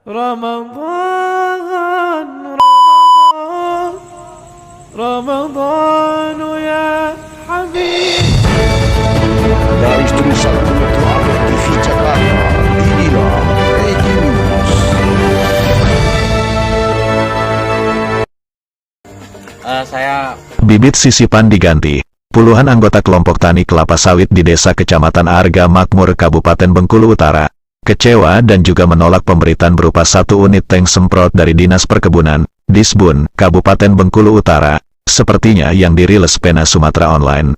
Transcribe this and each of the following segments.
رمضان رمضان يا حبيب. Anda istri satu TV Jakarta. Inilah breaking news. Bibit sisipan diganti. Puluhan anggota kelompok tani kelapa sawit di Desa Kecamatan Arga Makmur, Kabupaten Bengkulu Utara, kecewa dan juga menolak pemberitaan berupa 1 unit tank semprot dari Dinas Perkebunan, Disbun, Kabupaten Bengkulu Utara, sepertinya yang dirilis Pena Sumatera Online.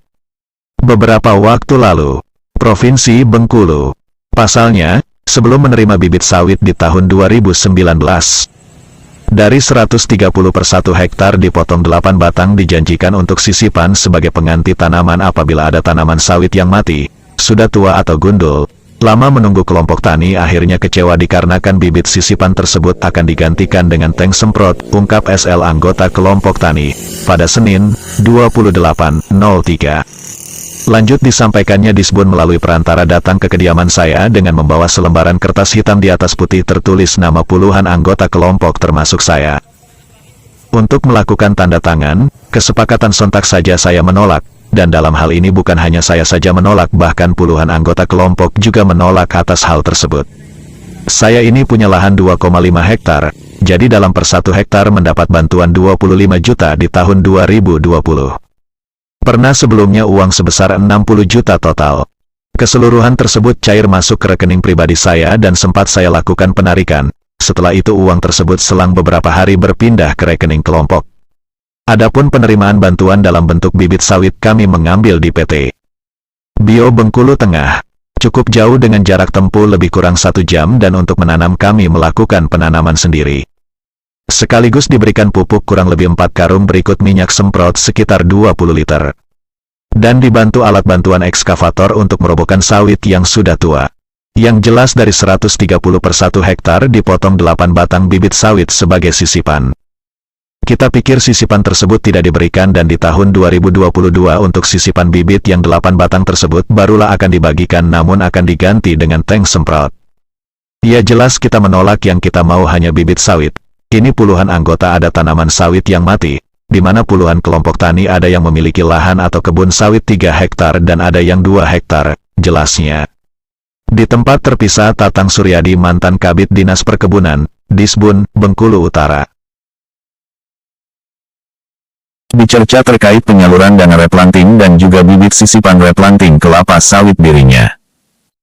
Beberapa waktu lalu, Provinsi Bengkulu, pasalnya, sebelum menerima bibit sawit di tahun 2019, dari 130 per 1 hektar dipotong 8 batang dijanjikan untuk sisipan sebagai pengganti tanaman apabila ada tanaman sawit yang mati, sudah tua atau gundul. Lama menunggu, kelompok tani akhirnya kecewa dikarenakan bibit sisipan tersebut akan digantikan dengan tank semprot, ungkap SL anggota kelompok tani, pada Senin, 28.03. Lanjut disampaikannya, Disbun melalui perantara datang ke kediaman saya dengan membawa selembaran kertas hitam di atas putih tertulis nama puluhan anggota kelompok termasuk saya. Untuk melakukan tanda tangan, kesepakatan sontak saja saya menolak. Dan dalam hal ini bukan hanya saya saja menolak, bahkan puluhan anggota kelompok juga menolak atas hal tersebut. Saya ini punya lahan 2,5 hektar, jadi dalam per 1 hektar mendapat bantuan 25 juta di tahun 2020. Pernah sebelumnya uang sebesar 60 juta total. Keseluruhan tersebut cair masuk ke rekening pribadi saya dan sempat saya lakukan penarikan. Setelah itu uang tersebut selang beberapa hari berpindah ke rekening kelompok. Adapun penerimaan bantuan dalam bentuk bibit sawit kami mengambil di PT Bio Bengkulu Tengah. Cukup jauh dengan jarak tempuh lebih kurang 1 jam dan untuk menanam kami melakukan penanaman sendiri. Sekaligus diberikan pupuk kurang lebih 4 karung berikut minyak semprot sekitar 20 liter. Dan dibantu alat bantuan ekskavator untuk merobohkan sawit yang sudah tua. Yang jelas dari 130 per 1 hektar dipotong 8 batang bibit sawit sebagai sisipan. Kita pikir sisipan tersebut tidak diberikan dan di tahun 2022 untuk sisipan bibit yang 8 batang tersebut barulah akan dibagikan, namun akan diganti dengan tank semprot. Ya jelas kita menolak, yang kita mau hanya bibit sawit. Ini puluhan anggota ada tanaman sawit yang mati, di mana puluhan kelompok tani ada yang memiliki lahan atau kebun sawit 3 hektar dan ada yang 2 hektar, jelasnya. Di tempat terpisah, Tatang Suryadi, mantan Kabid Dinas Perkebunan, Disbun, Bengkulu Utara, dicerca terkait penyaluran dana replanting dan juga bibit sisipan replanting kelapa sawit dirinya.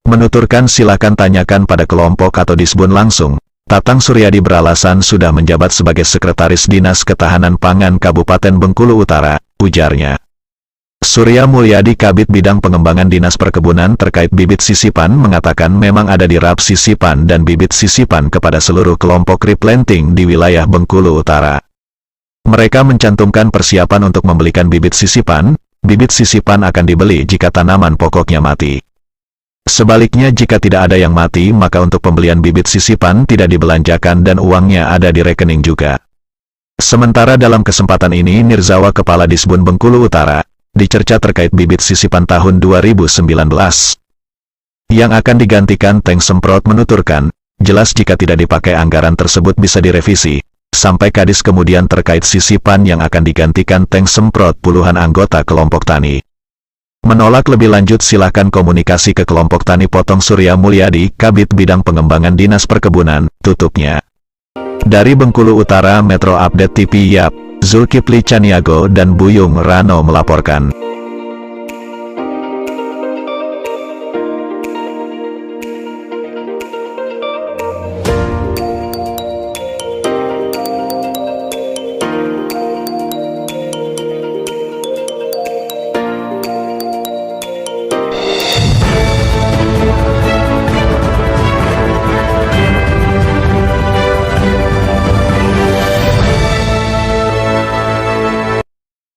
Menuturkan silakan tanyakan pada kelompok atau Disbun langsung. Tatang Suryadi beralasan sudah menjabat sebagai Sekretaris Dinas Ketahanan Pangan Kabupaten Bengkulu Utara, ujarnya. Surya Mulyadi, Kabid Bidang Pengembangan Dinas Perkebunan terkait bibit sisipan, mengatakan memang ada dirap sisipan dan bibit sisipan kepada seluruh kelompok replanting di wilayah Bengkulu Utara. Mereka mencantumkan persiapan untuk membelikan bibit sisipan akan dibeli jika tanaman pokoknya mati. Sebaliknya jika tidak ada yang mati, maka untuk pembelian bibit sisipan tidak dibelanjakan dan uangnya ada di rekening juga. Sementara dalam kesempatan ini Nirzawa, Kepala Disbun Bengkulu Utara, dicerca terkait bibit sisipan tahun 2019 yang akan digantikan tank semprot, menuturkan, jelas jika tidak dipakai anggaran tersebut bisa direvisi. Sampai Kadis kemudian terkait sisipan yang akan digantikan tank semprot, puluhan anggota kelompok tani menolak. Lebih lanjut silakan komunikasi ke kelompok tani, potong Surya Mulyadi, Kabid Bidang Pengembangan Dinas Perkebunan, tutupnya. Dari Bengkulu Utara, Metro Update TV, Yap, Zulkifli Caniago dan Buyung Rano melaporkan.